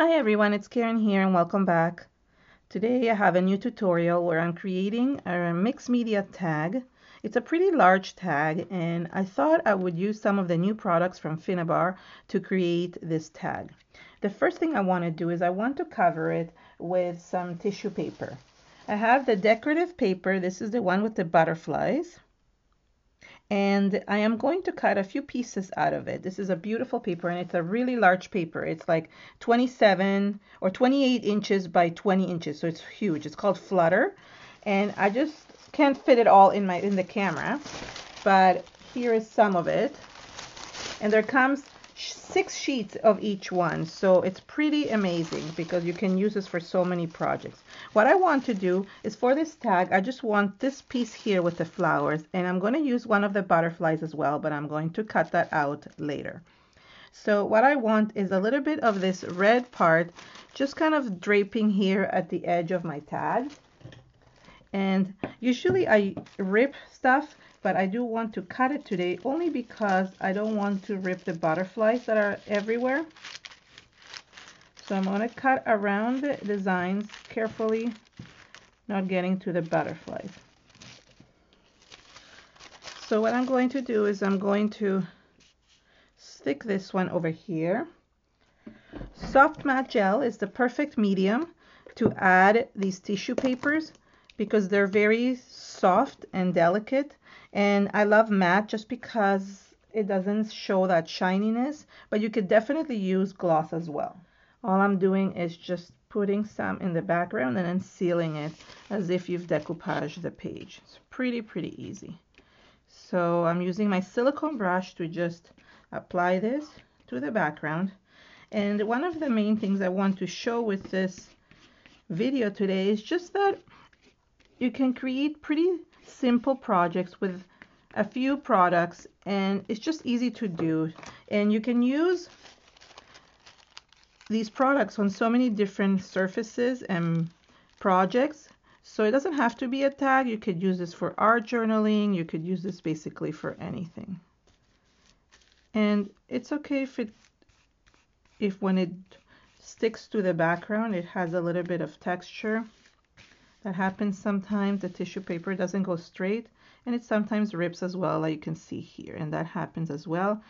Hi everyone, it's Karen here and welcome back. Today I have a new tutorial where I'm creating a mixed media tag. It's a pretty large tag and I thought I would use some of the new products from Finnabair to create this tag. The first thing I want to do is I want to cover it with some tissue paper. I have the decorative paper. This is the one with the butterflies. And I am going to cut a few pieces out of it. This is a beautiful paper and it's a really large paper. It's like 27 or 28 inches by 20 inches, so it's huge. It's called Flutter, and I just can't fit it all in the camera, but here is some of it. And there comes 6 sheets of each one, so it's pretty amazing because you can use this for so many projects. What I want to do is for this tag, I just want this piece here with the flowers, and I'm going to use one of the butterflies as well, but I'm going to cut that out later. So what I want is a little bit of this red part just kind of draping here at the edge of my tag. And usually I rip stuff, but I do want to cut it today only because I don't want to rip the butterflies that are everywhere. So I'm going to cut around the designs carefully, not getting to the butterflies. So what I'm going to do is I'm going to stick this one over here. Soft matte gel is the perfect medium to add these tissue papers because they're very soft and delicate, and I love matte just because it doesn't show that shininess, but you could definitely use gloss as well. All I'm doing is just putting some in the background and then sealing it as if you've decoupaged the page. It's pretty easy. So I'm using my silicone brush to just apply this to the background. And one of the main things I want to show with this video today is just that you can create pretty simple projects with a few products, and it's just easy to do. And you can use these products on so many different surfaces and projects. So it doesn't have to be a tag. You could use this for art journaling. You could use this basically for anything. And it's okay if when it sticks to the background, it has a little bit of texture. That happens sometimes. The tissue paper doesn't go straight, and it sometimes rips as well, like you can see here, and that happens as well.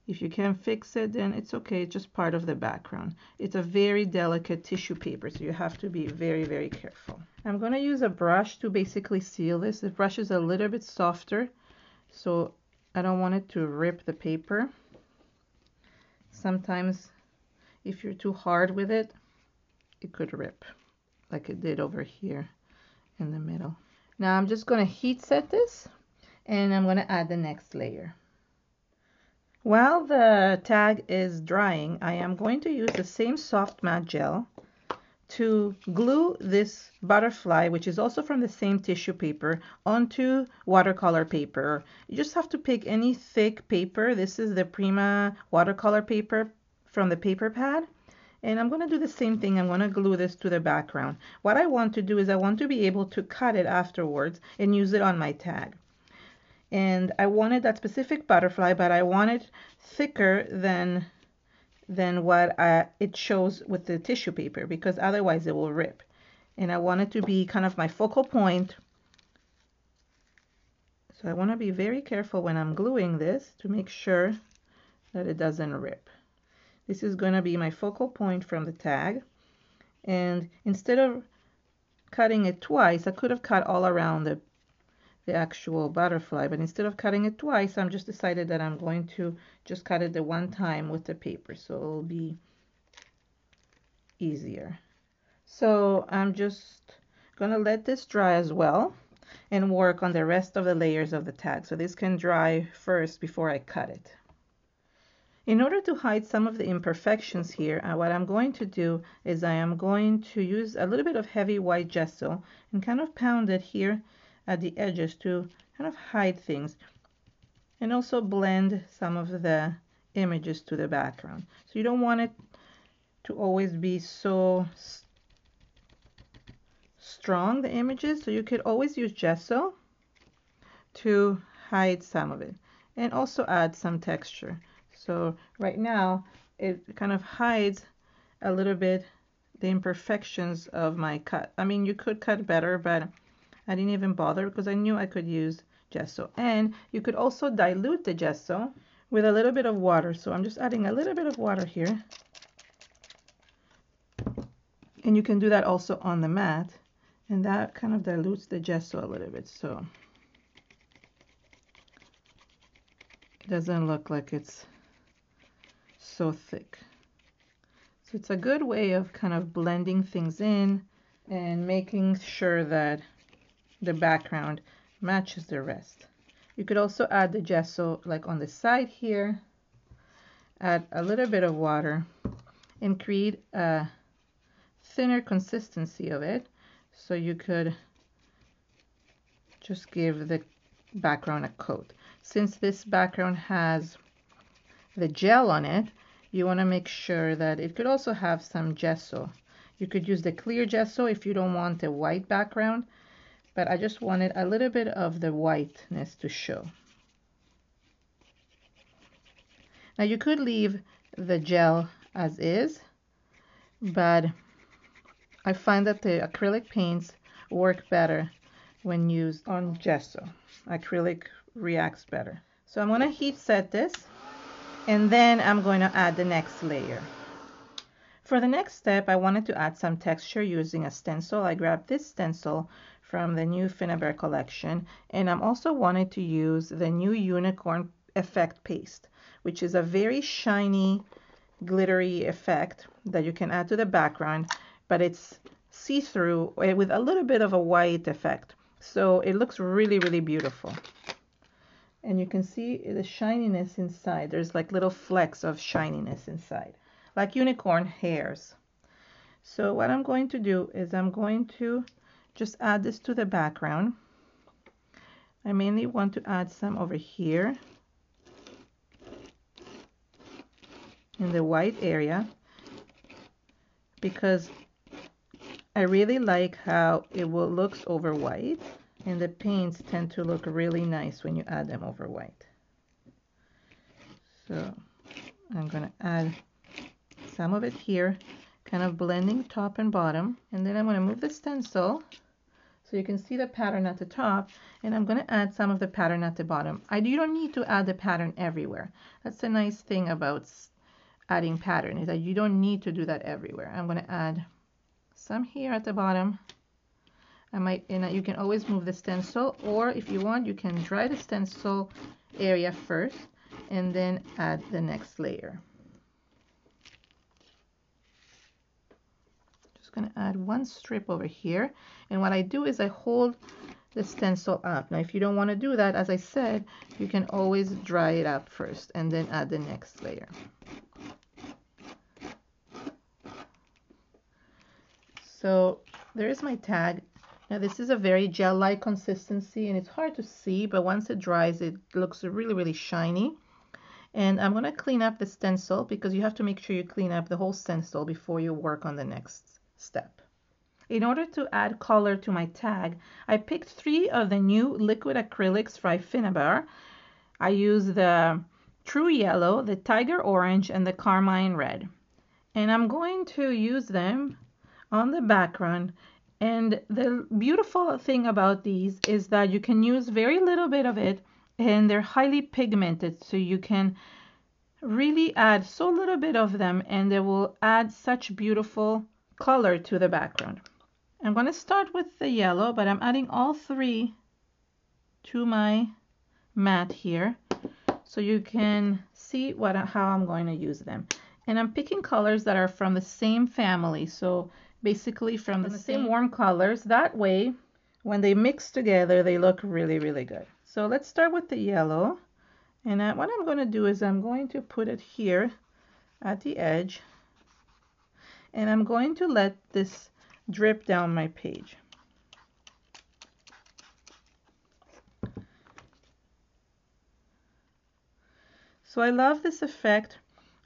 If you can't fix it, then it's okay. It's just part of the background. It's a very delicate tissue paper, so you have to be very careful. I'm going to use a brush to basically seal this. The brush is a little bit softer, so I don't want it to rip the paper. Sometimes if you're too hard with it, it could rip, like it did over here in the middle. Now I'm just going to heat set this, and I'm going to add the next layer. While the tag is drying, I am going to use the same soft matte gel to glue this butterfly, which is also from the same tissue paper, onto watercolor paper. You just have to pick any thick paper. This is the Prima watercolor paper from the paper pad. And I'm going to do the same thing. I'm going to glue this to the background. What I want to do is I want to be able to cut it afterwards and use it on my tag. And I wanted that specific butterfly, but I want it thicker than what it shows with the tissue paper, because otherwise it will rip. And I want it to be kind of my focal point. So I want to be very careful when I'm gluing this to make sure that it doesn't rip. This is going to be my focal point from the tag. And instead of cutting it twice, I could have cut all around the actual butterfly, but instead of cutting it twice, I'm just decided that I'm going to just cut it the one time with the paper, so it'll be easier. So I'm just gonna let this dry as well and work on the rest of the layers of the tag. So this can dry first before I cut it. In order to hide some of the imperfections here, what I'm going to do is I am going to use a little bit of heavy white gesso and kind of pound it here at the edges to kind of hide things, and also blend some of the images to the background. So you don't want it to always be so strong, the images, so you could always use gesso to hide some of it and also add some texture. So right now it kind of hides a little bit the imperfections of my cut. I mean, you could cut better, but I didn't even bother because I knew I could use gesso. And you could also dilute the gesso with a little bit of water. So I'm just adding a little bit of water here. And you can do that also on the mat. And that kind of dilutes the gesso a little bit. So it doesn't look like it's so thick. So it's a good way of kind of blending things in and making sure that the background matches the rest. You could also add the gesso like on the side here, add a little bit of water and create a thinner consistency of it. So you could just give the background a coat. Since this background has the gel on it, you want to make sure that it could also have some gesso. You could use the clear gesso if you don't want a white background, but I just wanted a little bit of the whiteness to show. Now you could leave the gel as is, but I find that the acrylic paints work better when used on gesso. Acrylic reacts better. So I'm going to heat set this, and then I'm going to add the next layer. For the next step, I wanted to add some texture using a stencil. I grabbed this stencil from the new Finnabair collection, and I'm also wanted to use the new unicorn effect paste, which is a very shiny, glittery effect that you can add to the background, but it's see-through with a little bit of a white effect. So it looks really, really beautiful. And you can see the shininess inside. There's like little flecks of shininess inside, like unicorn hairs. So what I'm going to do is I'm going to just add this to the background. I mainly want to add some over here in the white area because I really like how it will look over white, and the paints tend to look really nice when you add them over white. So I'm going to add some of it here, kind of blending top and bottom, and then I'm going to move the stencil so you can see the pattern at the top, and I'm going to add some of the pattern at the bottom. You don't need to add the pattern everywhere. That's the nice thing about adding pattern, is that you don't need to do that everywhere. I'm going to add some here at the bottom. You can always move the stencil, or if you want, you can dry the stencil area first and then add the next layer. Just going to add one strip over here, and what I do is I hold the stencil up. Now if you don't want to do that, as I said, you can always dry it up first and then add the next layer. So there is my tag. Now this is a very gel-like consistency and it's hard to see, but once it dries it looks really, really shiny. And I'm going to clean up the stencil because you have to make sure you clean up the whole stencil before you work on the next step. In order to add color to my tag, I picked 3 of the new liquid acrylics by Finnabair. I used the True Yellow, the Tiger Orange, and the Carmine Red. And I'm going to use them on the background. And the beautiful thing about these is that you can use very little bit of it, and they're highly pigmented, so you can really add so little bit of them and they will add such beautiful color to the background. I'm going to start with the yellow, but I'm adding all 3 to my mat here so you can see how I'm going to use them. And I'm picking colors that are from the same family, so basically from the same warm colors. That way, when they mix together, they look really, really good. So let's start with the yellow. And what I'm going to do is I'm going to put it here at the edge. And I'm going to let this drip down my page. So I love this effect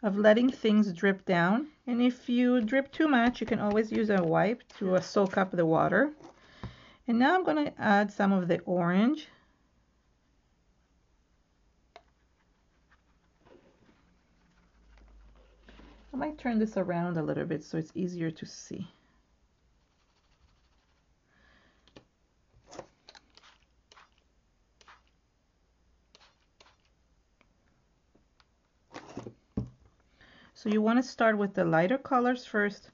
of letting things drip down, and if you drip too much you can always use a wipe to soak up the water. And now I'm going to add some of the orange. I might turn this around a little bit so it's easier to see. So you want to start with the lighter colors first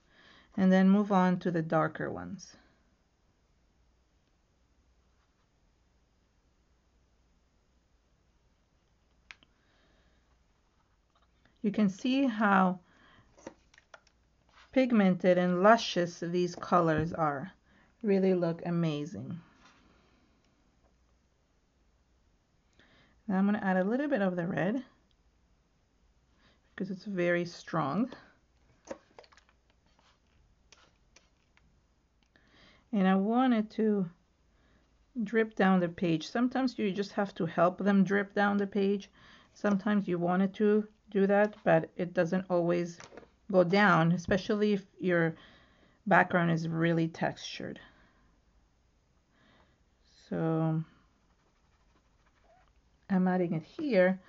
and then move on to the darker ones. You can see how pigmented and luscious these colors are. Really look amazing. Now I'm going to add a little bit of the red because it's very strong. And I want it to drip down the page. Sometimes you just have to help them drip down the page. Sometimes you want it to do that, but it doesn't always go down, especially if your background is really textured. So I'm adding it here,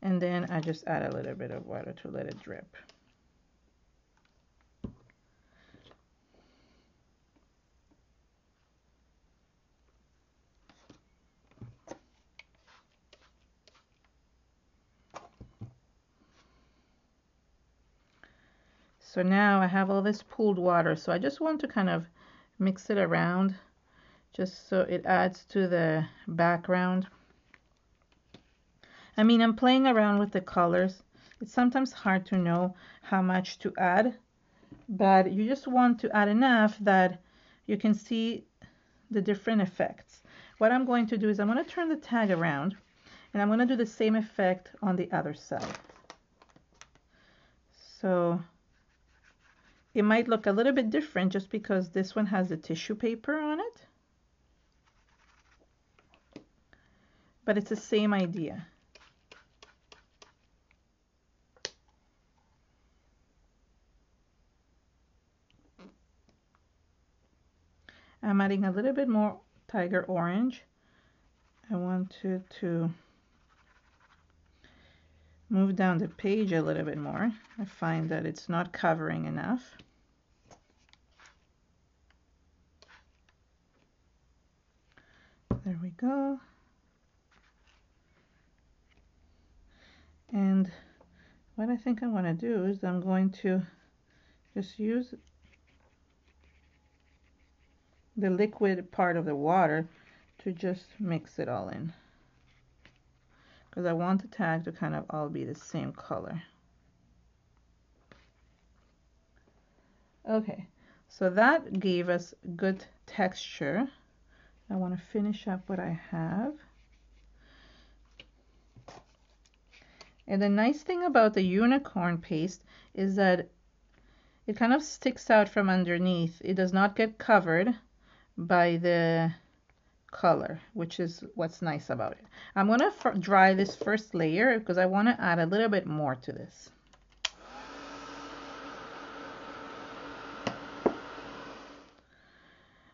and then I just add a little bit of water to let it drip. So now I have all this pooled water, so I just want to kind of mix it around just so it adds to the background. I mean, I'm playing around with the colors. It's sometimes hard to know how much to add, but you just want to add enough that you can see the different effects. What I'm going to do is I'm going to turn the tag around, and I'm going to do the same effect on the other side. So it might look a little bit different just because this one has the tissue paper on it, but it's the same idea. I'm adding a little bit more tiger orange. I want to move down the page a little bit more. I find that it's not covering enough. There we go. And what I think I want to do is I'm going to just use the liquid part of the water to just mix it all in, because I want the tag to kind of all be the same color. Okay, so that gave us good texture. I want to finish up what I have. And the nice thing about the unicorn paste is that it kind of sticks out from underneath. It does not get covered by the color, which is what's nice about it. I'm going to dry this first layer because I want to add a little bit more to this.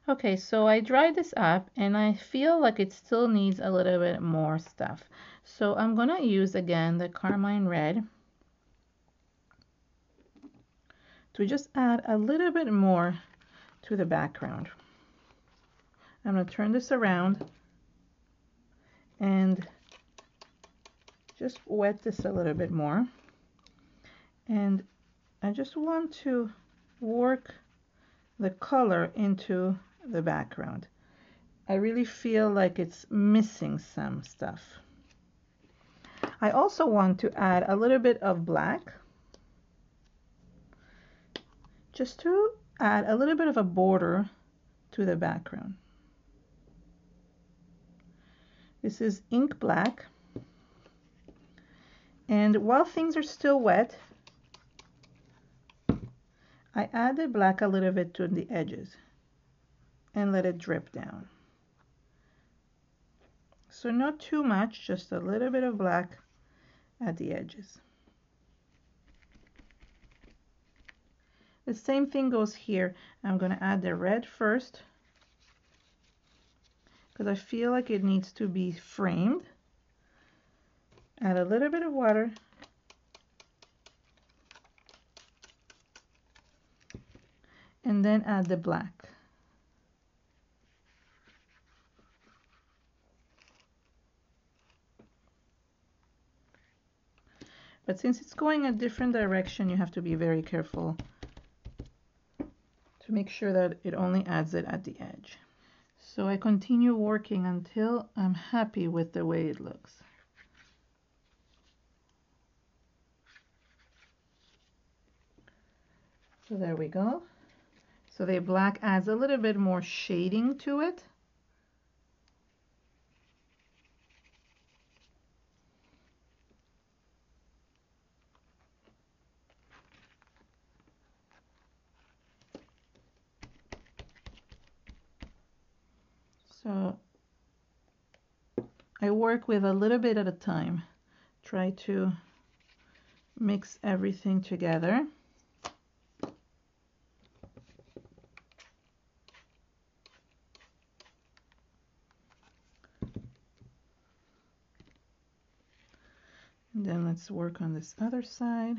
Okay, so I dried this up and I feel like it still needs a little bit more stuff. So I'm going to use again the Carmine red to just add a little bit more to the background. I'm going to turn this around and just wet this a little bit more. And I just want to work the color into the background. I really feel like it's missing some stuff. I also want to add a little bit of black just to add a little bit of a border to the background. This is ink black, and while things are still wet, I add the black a little bit to the edges and let it drip down. So not too much, just a little bit of black at the edges. The same thing goes here. I'm going to add the red first because I feel like it needs to be framed. Add a little bit of water. and then add the black. But since it's going a different direction, you have to be very careful to make sure that it only adds it at the edge. So I continue working until I'm happy with the way it looks. So there we go. So the black adds a little bit more shading to it. So I work with a little bit at a time. Try to mix everything together. And then let's work on this other side.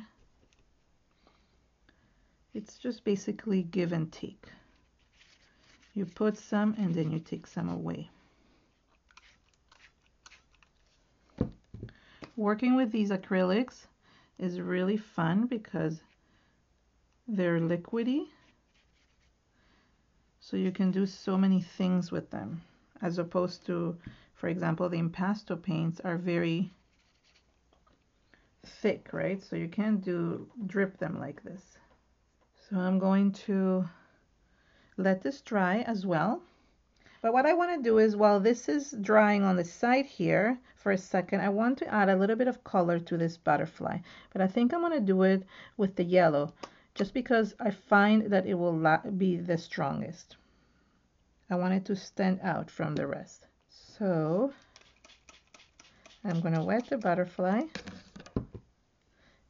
It's just basically give and take. You put some and then you take some away. Working with these acrylics is really fun because they're liquidy. So you can do so many things with them, as opposed to, for example, the impasto paints are very thick, right? So you can't drip them like this. So I'm going to let this dry as well. But what I want to do is, while this is drying on the side here for a second, I want to add a little bit of color to this butterfly. But I think I'm going to do it with the yellow, just because I find that it will be the strongest. I want it to stand out from the rest. So I'm going to wet the butterfly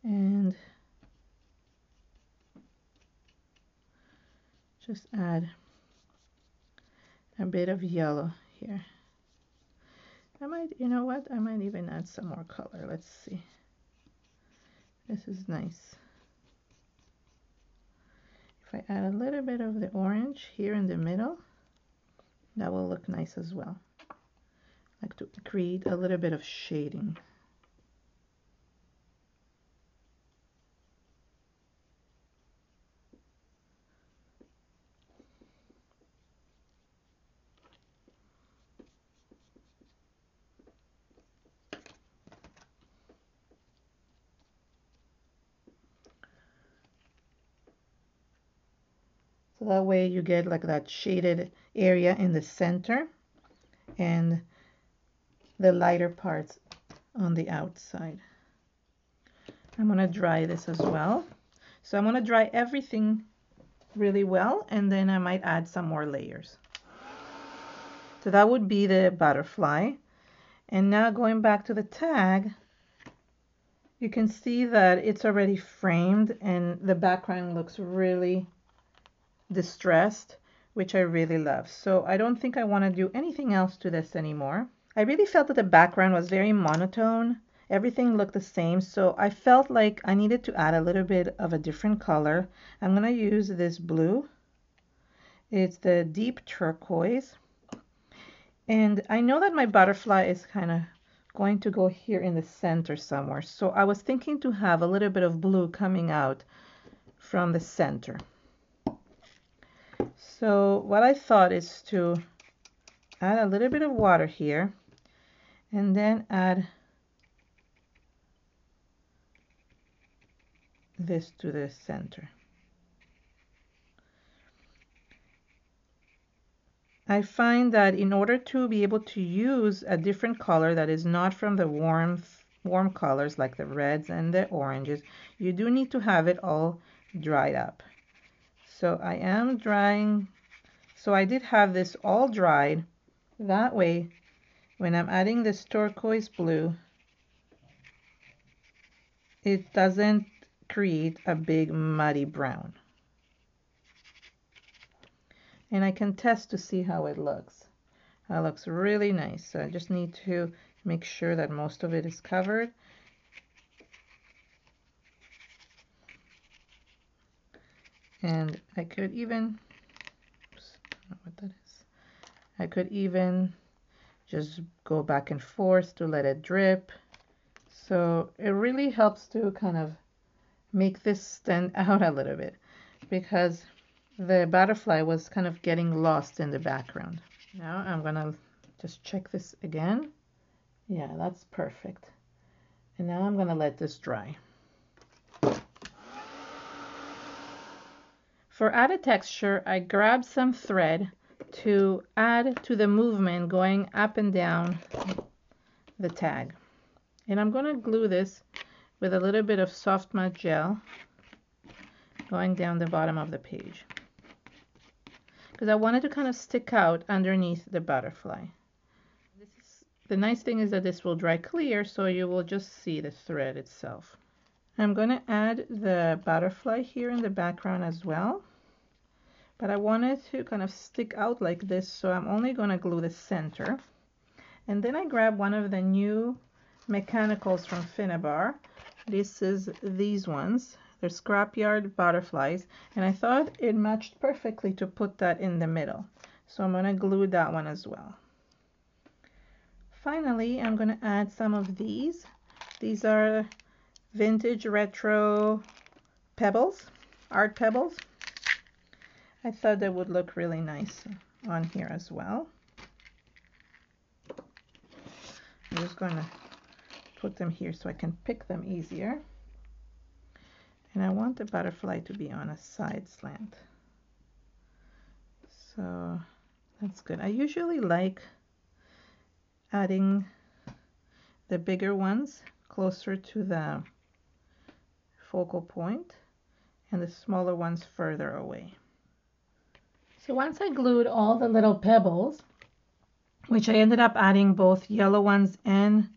and just add a bit of yellow here. I might, you know what, I might even add some more color. Let's see. This is nice. If I add a little bit of the orange here in the middle, that will look nice as well. I like to create a little bit of shading. So that way you get like that shaded area in the center and the lighter parts on the outside. I'm going to dry this as well. So I'm going to dry everything really well, and then I might add some more layers. So that would be the butterfly. And now going back to the tag, you can see that it's already framed and the background looks really distressed, which I really love. So I don't think I want to do anything else to this anymore. I really felt that the background was very monotone. Everything looked the same, so I felt like I needed to add a little bit of a different color. I'm going to use this blue. It's the deep turquoise. And I know that my butterfly is kind of going to go here in the center somewhere. So I was thinking to have a little bit of blue coming out from the center. So what I thought is to add a little bit of water here and then add this to the center. I find that in order to be able to use a different color that is not from the warm colors like the reds and the oranges, you do need to have it all dried up. So I am drying. So I did have this all dried. That way, when I'm adding this turquoise blue, it doesn't create a big muddy brown. And I can test to see how it looks. That looks really nice. So I just need to make sure that most of it is covered. And I could even, oops, I don't know what that is. I could even just go back and forth to let it drip. So it really helps to kind of make this stand out a little bit, because the butterfly was kind of getting lost in the background. Now I'm gonna just check this again. Yeah, that's perfect. And now I'm gonna let this dry. For added texture, I grabbed some thread to add to the movement going up and down the tag. And I'm going to glue this with a little bit of soft matte gel going down the bottom of the page, because I wanted to kind of stick out underneath the butterfly. The nice thing is that this will dry clear, so you will just see the thread itself. I'm going to add the butterfly here in the background as well, but I wanted to kind of stick out like this, so I'm only going to glue the center. And then I grabbed one of the new mechanicals from Finnabair. This is these ones. They're Scrapyard butterflies, and I thought it matched perfectly to put that in the middle. So I'm going to glue that one as well. Finally, I'm going to add some of these. These are vintage retro pebbles, art pebbles. I thought they would look really nice on here as well. I'm just going to put them here so I can pick them easier. And I want the butterfly to be on a side slant. So that's good. I usually like adding the bigger ones closer to the focal point and the smaller ones further away. So once I glued all the little pebbles, which I ended up adding both yellow ones and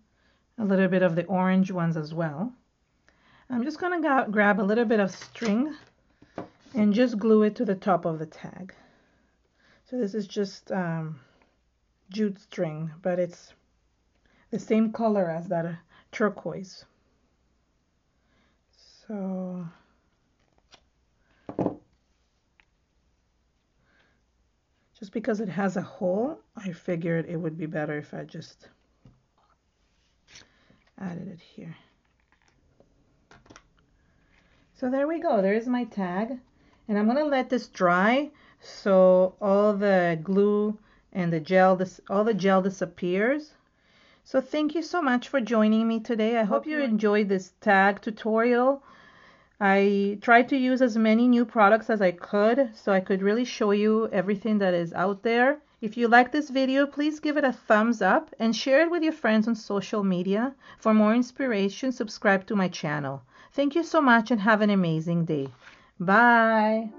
a little bit of the orange ones as well, I'm just going to grab a little bit of string and just glue it to the top of the tag. So this is just jute string, but it's the same color as that turquoise. So just because it has a hole, I figured it would be better if I just added it here. So there we go. There's my tag. And I'm going to let this dry so all the glue and the gel, all the gel disappears. So thank you so much for joining me today. I hope you enjoyed this tag tutorial. I tried to use as many new products as I could, so I could really show you everything that is out there. If you like this video, please give it a thumbs up and share it with your friends on social media. For more inspiration, subscribe to my channel. Thank you so much and have an amazing day. Bye.